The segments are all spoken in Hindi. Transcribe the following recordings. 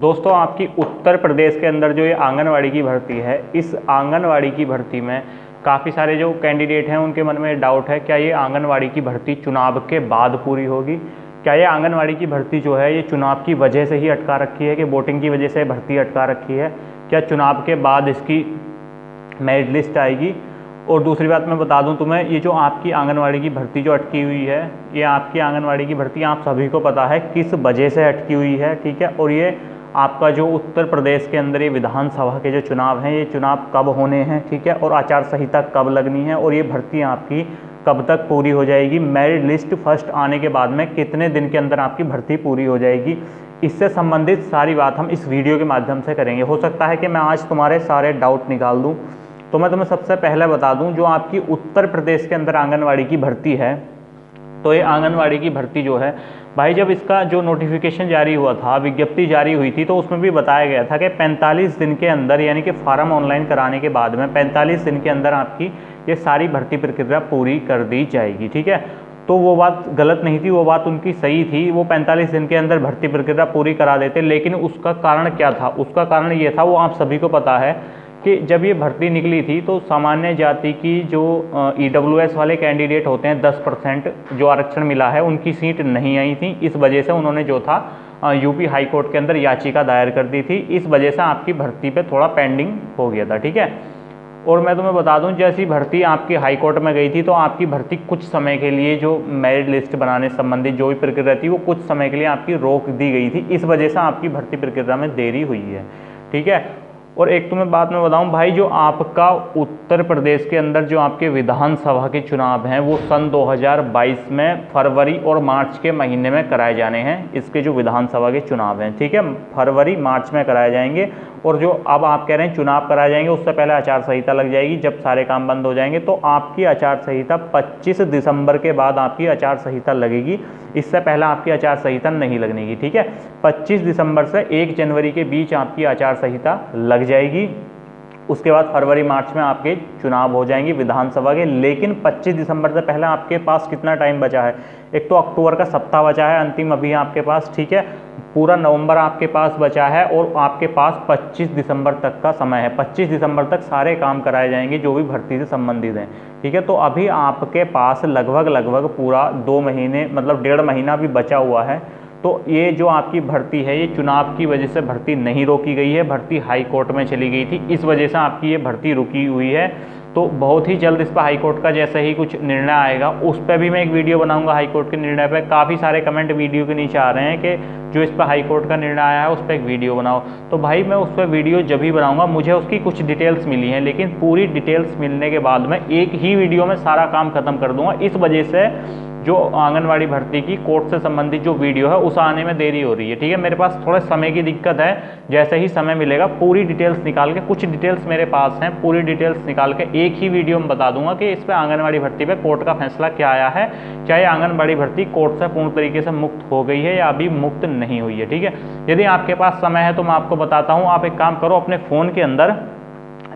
दोस्तों आपकी उत्तर प्रदेश के अंदर जो ये आंगनवाड़ी की भर्ती है, इस आंगनवाड़ी की भर्ती में काफ़ी सारे जो कैंडिडेट हैं उनके मन में डाउट है, क्या ये आंगनवाड़ी की भर्ती चुनाव के बाद पूरी होगी? क्या ये आंगनवाड़ी की भर्ती जो है ये चुनाव की वजह से ही अटका रखी है कि वोटिंग की वजह से भर्ती अटका रखी है? क्या चुनाव के बाद इसकी मेरिट लिस्ट आएगी? और दूसरी बात मैं बता दूं तुम्हें, ये जो आपकी आंगनवाड़ी की भर्ती जो अटकी हुई है, ये आपकी आंगनवाड़ी की भर्ती आप सभी को पता है किस वजह से अटकी हुई है, ठीक है। और ये आपका जो उत्तर प्रदेश के अंदर ये विधानसभा के जो चुनाव हैं, ये चुनाव कब होने हैं, ठीक है, और आचार संहिता कब लगनी है, और ये भर्ती आपकी कब तक पूरी हो जाएगी, मेरिट लिस्ट फर्स्ट आने के बाद में कितने दिन के अंदर आपकी भर्ती पूरी हो जाएगी, इससे संबंधित सारी बात हम इस वीडियो के माध्यम से करेंगे। हो सकता है कि मैं आज तुम्हारे सारे डाउट निकाल दूँ। तो मैं तुम्हें सबसे पहले बता दूं, जो आपकी उत्तर प्रदेश के अंदर आंगनवाड़ी की भर्ती है, तो ये आंगनवाड़ी की भर्ती जो है भाई, जब इसका जो नोटिफिकेशन जारी हुआ था, विज्ञप्ति जारी हुई थी, तो उसमें भी बताया गया था कि 45 दिन के अंदर, यानी कि फार्म ऑनलाइन कराने के बाद में 45 दिन के अंदर आपकी ये सारी भर्ती प्रक्रिया पूरी कर दी जाएगी, ठीक है। तो वो बात गलत नहीं थी, वो बात उनकी सही थी, वो 45 दिन के अंदर भर्ती प्रक्रिया पूरी करा देते। लेकिन उसका कारण क्या था? उसका कारण ये था, वो आप सभी को पता है कि जब ये भर्ती निकली थी तो सामान्य जाति की जो EWS वाले कैंडिडेट होते हैं, 10% जो आरक्षण मिला है, उनकी सीट नहीं आई थी। इस वजह से उन्होंने जो था यूपी हाई कोर्ट के अंदर याचिका दायर कर दी थी। इस वजह से आपकी भर्ती पे थोड़ा पेंडिंग हो गया था, ठीक है। और मैं तुम्हें बता दूं, जैसी भर्ती आपकी हाई कोर्ट में गई थी, तो आपकी भर्ती कुछ समय के लिए, जो मेरिट लिस्ट बनाने संबंधित जो भी प्रक्रिया थी, वो कुछ समय के लिए आपकी रोक दी गई थी। इस वजह से आपकी भर्ती प्रक्रिया में देरी हुई है, ठीक है। और एक तुम्हें बात मैं बताऊं भाई, जो आपका उत्तर प्रदेश के अंदर जो आपके विधानसभा के चुनाव हैं, वो सन 2022 में फरवरी और मार्च के महीने में कराए जाने हैं। इसके जो विधानसभा के चुनाव हैं, ठीक है, फरवरी मार्च में कराए जाएंगे। और जो अब आप कह रहे हैं चुनाव कराए जाएंगे, उससे पहले आचार संहिता लग जाएगी। जब सारे काम बंद हो जाएंगे तो आपकी आचार संहिता 25 दिसंबर के बाद आपकी आचार संहिता लगेगी। इससे पहले आपकी आचार संहिता नहीं लगने की, ठीक है। 25 दिसंबर से 1 जनवरी के बीच आपकी आचार संहिता लग जाएगी। उसके बाद फरवरी मार्च में आपके चुनाव हो जाएंगे विधानसभा के। लेकिन 25 दिसंबर से पहले आपके पास कितना टाइम बचा है? एक तो अक्टूबर का सप्ताह बचा है अंतिम अभी आपके पास, ठीक है। पूरा नवंबर आपके पास बचा है और आपके पास 25 दिसंबर तक का समय है। 25 दिसंबर तक सारे काम कराए जाएंगे जो भी भर्ती से संबंधित हैं, ठीक है। तो अभी आपके पास लगभग पूरा 2 महीने, मतलब 1.5 महीना भी बचा हुआ है। तो ये जो आपकी भर्ती है, ये चुनाव की वजह से भर्ती नहीं रोकी गई है, भर्ती हाई कोर्ट में चली गई थी। इस वजह से आपकी ये भर्ती रुकी हुई है। तो बहुत ही जल्द इस पर हाई कोर्ट का जैसे ही कुछ निर्णय आएगा, उस पर भी मैं एक वीडियो बनाऊंगा। हाई कोर्ट के निर्णय पर काफ़ी सारे कमेंट वीडियो के नीचे आ रहे हैं कि जो इस पर हाई कोर्ट का निर्णय आया है उस पर एक वीडियो बनाओ। तो भाई मैं उस पर वीडियो जब भी बनाऊंगा, मुझे उसकी कुछ डिटेल्स मिली हैं, लेकिन पूरी डिटेल्स मिलने के बाद मैं एक ही वीडियो में सारा काम खत्म कर दूंगा। इस वजह से जो आंगनवाड़ी भर्ती की कोर्ट से संबंधित जो वीडियो है, उस आने में देरी हो रही है, ठीक है। मेरे पास थोड़े समय की दिक्कत है। जैसे ही समय मिलेगा पूरी डिटेल्स निकाल के, कुछ डिटेल्स मेरे पास हैं, पूरी डिटेल्स निकाल के एक ही वीडियो में बता दूंगा कि इस पर आंगनवाड़ी भर्ती पे कोर्ट का फैसला क्या आया है, क्या ये आंगनवाड़ी भर्ती कोर्ट से पूर्ण तरीके से मुक्त हो गई है या अभी मुक्त नहीं हुई है, ठीक है। यदि आपके पास समय है तो मैं आपको बताता हूँ। आप एक काम करो, अपने फ़ोन के अंदर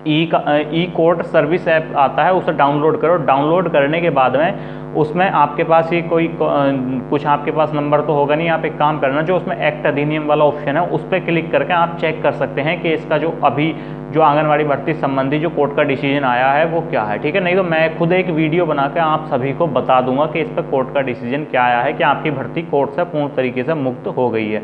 ई कोर्ट सर्विस ऐप आता है, उसे डाउनलोड करो। डाउनलोड करने के बाद में उसमें आपके पास ही कोई कुछ आपके पास नंबर तो होगा नहीं। आप एक काम करना, जो उसमें एक्ट अधिनियम वाला ऑप्शन है उस पर क्लिक करके आप चेक कर सकते हैं कि इसका जो अभी जो आंगनवाड़ी भर्ती संबंधी जो कोर्ट का डिसीजन आया है वो क्या है, ठीक है। नहीं तो मैं खुद एक वीडियो बना के आप सभी को बता दूंगा कि इस पर कोर्ट का डिसीजन क्या आया है, कि आपकी भर्ती कोर्ट से पूर्ण तरीके से मुक्त हो गई है।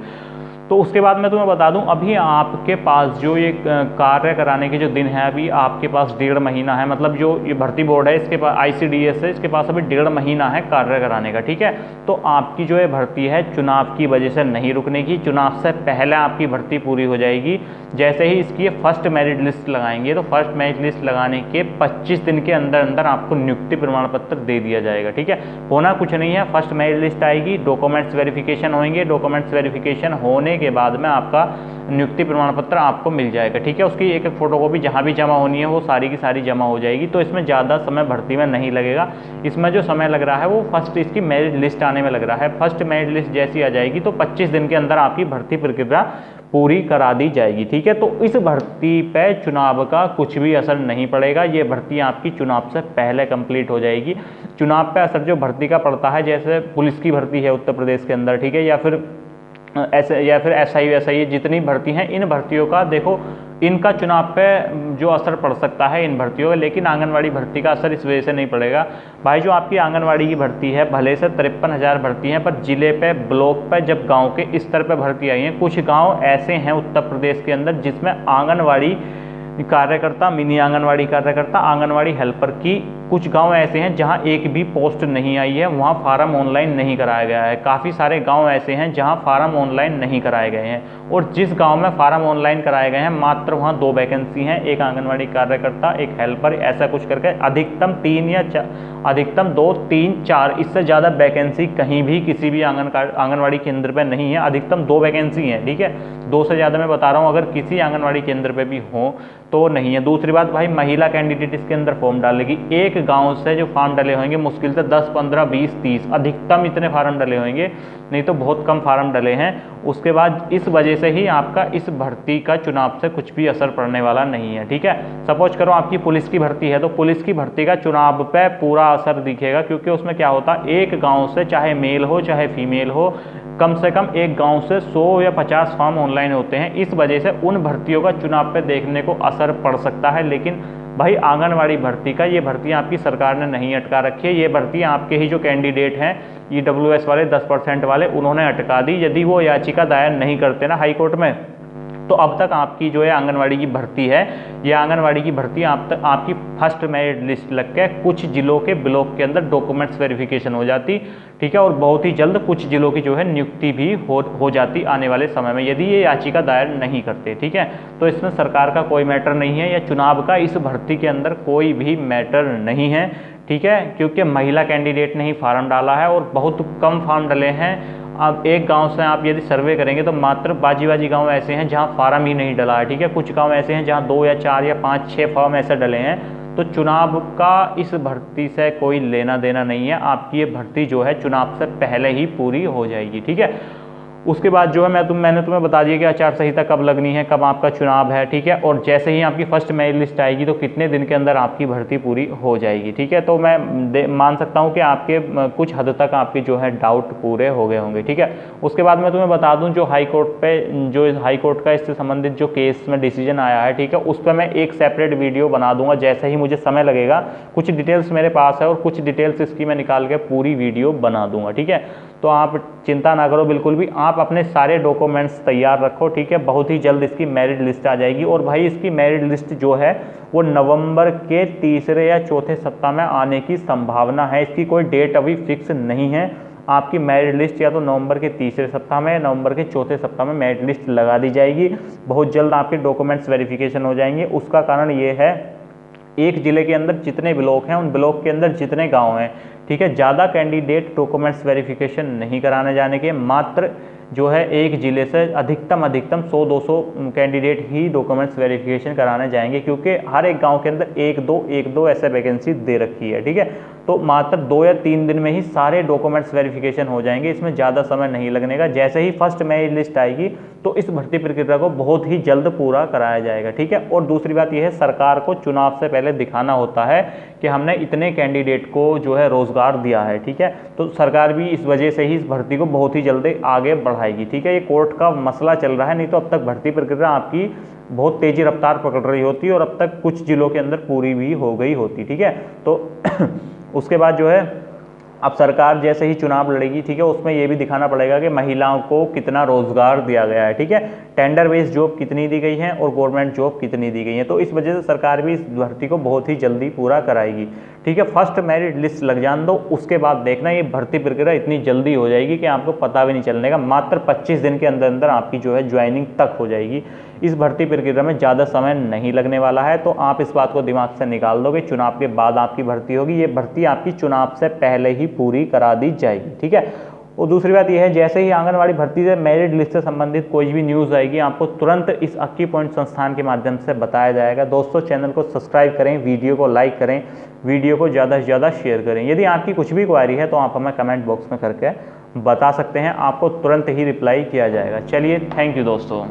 तो उसके बाद मैं तुम्हें बता दूं, अभी आपके पास जो ये कार्य कराने के जो दिन है, अभी आपके पास 1.5 महीना है। मतलब जो ये भर्ती बोर्ड है, इसके पास ICDS है, इसके पास अभी 1.5 महीना है कार्य कराने का, ठीक है। तो आपकी जो ये भर्ती है चुनाव की वजह से नहीं रुकने की, चुनाव से पहले आपकी भर्ती पूरी हो जाएगी। जैसे ही इसकी फर्स्ट मेरिट लिस्ट लगाएंगे, तो फर्स्ट मेरिट लिस्ट लगाने के 25 दिन के अंदर अंदर आपको नियुक्ति प्रमाण पत्र दे दिया जाएगा, ठीक है। होना कुछ नहीं है, फर्स्ट मेरिट लिस्ट आएगी, डॉक्यूमेंट्स वेरिफिकेशन होंगे, डॉक्यूमेंट्स वेरिफिकेशन होने के बाद में आपका नियुक्ति प्रमाण पत्र आपको मिल जाएगा, ठीक है। उसकी एक फोटोकॉपी जहाँ भी जमा होनी है वो सारी की सारी जमा हो जाएगी। तो इसमें ज़्यादा समय भर्ती में नहीं लगेगा। इसमें जो समय लग रहा है वो फर्स्ट इसकी मेरिट लिस्ट आने में लग रहा है। फर्स्ट मेरिट लिस्ट जैसी आ जाएगी तो 25 दिन के अंदर आपकी भर्ती प्रक्रिया पूरी करा दी जाएगी, ठीक है। तो इस भर्ती पे चुनाव का कुछ भी असर नहीं पड़ेगा। ये भर्ती आपकी चुनाव से पहले कंप्लीट हो जाएगी। चुनाव पे असर जो भर्ती का पड़ता है, जैसे पुलिस की भर्ती है उत्तर प्रदेश के अंदर, ठीक है, या फिर ऐसे या फिर SI जितनी भर्ती हैं, इन भर्तियों का देखो इनका चुनाव पे जो असर पड़ सकता है इन भर्तियों का, लेकिन आंगनवाड़ी भर्ती का असर इस वजह से नहीं पड़ेगा भाई। जो आपकी आंगनवाड़ी की भर्ती है भले से 53,000 भर्ती हैं, पर जिले पे ब्लॉक पे जब गांव के स्तर पे भर्ती आई है, कुछ गांव ऐसे हैं उत्तर प्रदेश के अंदर जिसमें आंगनवाड़ी कार्यकर्ता, मिनी आंगनवाड़ी कार्यकर्ता, आंगनवाड़ी हेल्पर की कुछ गांव ऐसे हैं जहां एक भी पोस्ट नहीं आई है, वहां फार्म ऑनलाइन नहीं कराया गया है। काफ़ी सारे गांव ऐसे हैं जहां फार्म ऑनलाइन नहीं कराए गए हैं, और जिस गांव में फार्म ऑनलाइन कराए गए हैं मात्र वहां 2 वैकेंसी हैं, एक आंगनवाड़ी कार्यकर्ता, एक हेल्पर, ऐसा कुछ करके अधिकतम 3 या अधिकतम 2, 3, 4, इससे ज़्यादा वैकेंसी कहीं भी किसी भी आंगनवाड़ी केंद्र पर नहीं है। अधिकतम 2 वैकेंसी हैं, ठीक है, 2 से ज़्यादा मैं बता रहा हूँ, अगर किसी आंगनवाड़ी केंद्र पे भी हो तो नहीं है। दूसरी बात भाई, महिला कैंडिडेट इसके अंदर फॉर्म डालेगी, एक गांव से जो फार्म डले होंगे मुश्किल से 10, 15, 20, 30 अधिकतम इतने फार्म डले होंगे, नहीं तो बहुत कम फार्म डले हैं। उसके बाद इस वजह से ही आपका इस भर्ती का चुनाव से कुछ भी असर पड़ने वाला नहीं है, ठीक है। सपोज करो आपकी पुलिस की भर्ती है, तो पुलिस की भर्ती का चुनाव पे पूरा असर दिखेगा, क्योंकि उसमें क्या होता है, एक गाँव से चाहे मेल हो चाहे फीमेल हो, कम से कम एक गांव से 100 या 50 फॉर्म ऑनलाइन होते हैं। इस वजह से उन भर्तियों का चुनाव पे देखने को असर पड़ सकता है। लेकिन भाई आंगनवाड़ी भर्ती का, ये भर्ती आपकी सरकार ने नहीं अटका रखी है, ये भर्ती आपके ही जो कैंडिडेट हैं EWS वाले 10% वाले, उन्होंने अटका दी। यदि वो याचिका दायर नहीं करते ना हाई कोर्ट में, तो अब तक आपकी जो है आंगनवाड़ी की भर्ती है, ये आंगनवाड़ी की भर्ती आपकी फर्स्ट मेरिट लिस्ट लग के कुछ जिलों के ब्लॉक के अंदर डॉक्यूमेंट्स वेरिफिकेशन हो जाती, ठीक है, और बहुत ही जल्द कुछ जिलों की जो है नियुक्ति भी हो जाती आने वाले समय में, यदि ये याचिका दायर नहीं करते, ठीक है। तो इसमें सरकार का कोई मैटर नहीं है, या चुनाव का इस भर्ती के अंदर कोई भी मैटर नहीं है, ठीक है, क्योंकि महिला कैंडिडेट ने ही फार्म डाला है और बहुत कम फार्म डले हैं। अब एक गांव से आप यदि सर्वे करेंगे तो मात्र बाजी गांव ऐसे हैं जहां फार्म ही नहीं डला है, ठीक है, कुछ गांव ऐसे हैं जहां 2 या 4 या 5, 6 फार्म ऐसे डले हैं। तो चुनाव का इस भर्ती से कोई लेना देना नहीं है, आपकी ये भर्ती जो है चुनाव से पहले ही पूरी हो जाएगी, ठीक है। उसके बाद जो है मैंने तुम्हें बता दिया कि आचार संहिता कब लगनी है, कब आपका चुनाव है, ठीक है, और जैसे ही आपकी फर्स्ट मेरिट लिस्ट आएगी तो कितने दिन के अंदर आपकी भर्ती पूरी हो जाएगी, ठीक है। तो मैं मान सकता हूँ कि आपके कुछ हद तक आपके जो है डाउट पूरे हो गए होंगे, ठीक है। उसके बाद मैं तुम्हें बता दूँ, जो हाई कोर्ट का इससे संबंधित जो केस में डिसीजन आया है, ठीक है, उस पर मैं एक सेपरेट वीडियो बना दूंगा जैसे ही मुझे समय लगेगा। कुछ डिटेल्स मेरे पास है और कुछ डिटेल्स इसकी मैं निकाल के पूरी वीडियो बना दूंगा, ठीक है। तो आप चिंता ना करो बिल्कुल भी, आप अपने सारे डॉक्यूमेंट्स तैयार रखो, ठीक है, बहुत ही जल्द इसकी मेरिट लिस्ट आ जाएगी। और भाई इसकी मेरिट लिस्ट जो है वो नवंबर के तीसरे या चौथे सप्ताह में आने की संभावना है, इसकी कोई डेट अभी फिक्स नहीं है। आपकी मेरिट लिस्ट या तो नवंबर के तीसरे सप्ताह में या नवंबर के चौथे सप्ताह में मेरिट लिस्ट लगा दी जाएगी। बहुत जल्द आपके डॉक्यूमेंट्स वेरिफिकेशन हो जाएंगे। उसका कारण ये है, एक जिले के अंदर जितने ब्लॉक हैं उन ब्लॉक के अंदर जितने गांव हैं, ठीक है, ज़्यादा कैंडिडेट डॉक्यूमेंट्स वेरिफिकेशन नहीं कराने जाने के, मात्र जो है एक जिले से अधिकतम 100-200 कैंडिडेट ही डॉक्यूमेंट्स वेरिफिकेशन कराने जाएंगे, क्योंकि हर एक गांव के अंदर एक दो ऐसे वैकेंसी दे रखी है, ठीक है। तो मात्र 2 या 3 दिन में ही सारे डॉक्यूमेंट्स वेरिफिकेशन हो जाएंगे, इसमें ज़्यादा समय नहीं लगने का। जैसे ही फर्स्ट मेरिट लिस्ट आएगी तो इस भर्ती प्रक्रिया को बहुत ही जल्द पूरा कराया जाएगा, ठीक है। और दूसरी बात यह है, सरकार को चुनाव से पहले दिखाना होता है कि हमने इतने कैंडिडेट को जो है रोजगार दिया है, ठीक है। तो सरकार भी इस वजह से ही इस भर्ती को बहुत ही जल्दी आगे बढ़ाएगी, ठीक है। ये कोर्ट का मसला चल रहा है, नहीं तो अब तक भर्ती प्रक्रिया आपकी बहुत तेजी रफ्तार पकड़ रही होती और अब तक कुछ जिलों के अंदर पूरी भी हो गई होती, ठीक है। तो उसके बाद जो है अब सरकार जैसे ही चुनाव लड़ेगी, ठीक है, उसमें ये भी दिखाना पड़ेगा कि महिलाओं को कितना रोजगार दिया गया है, ठीक है, टेंडर बेस्ड जॉब कितनी दी गई है और गवर्नमेंट जॉब कितनी दी गई है। तो इस वजह से सरकार भी इस भर्ती को बहुत ही जल्दी पूरा कराएगी, ठीक है। फर्स्ट मेरिट लिस्ट लग जान दो, उसके बाद देखना ये भर्ती प्रक्रिया इतनी जल्दी हो जाएगी कि आपको पता भी नहीं चलने का। मात्र 25 दिन के अंदर अंदर आपकी जो है ज्वाइनिंग तक हो जाएगी। इस भर्ती प्रक्रिया में ज़्यादा समय नहीं लगने वाला है, तो आप इस बात को दिमाग से निकाल दो कि चुनाव के बाद आपकी भर्ती होगी। ये भर्ती आपकी चुनाव से पहले ही पूरी करा दी जाएगी, ठीक है। और दूसरी बात यह है, जैसे ही आंगनवाड़ी भर्ती से मेरिट लिस्ट से संबंधित कोई भी न्यूज़ आएगी, आपको तुरंत इस अक्की पॉइंट संस्थान के माध्यम से बताया जाएगा। दोस्तों, चैनल को सब्सक्राइब करें, वीडियो को लाइक करें, वीडियो को ज़्यादा से ज़्यादा शेयर करें। यदि आपकी कुछ भी क्वेरी है तो आप हमें कमेंट बॉक्स में करके बता सकते हैं, आपको तुरंत ही रिप्लाई किया जाएगा। चलिए, थैंक यू दोस्तों।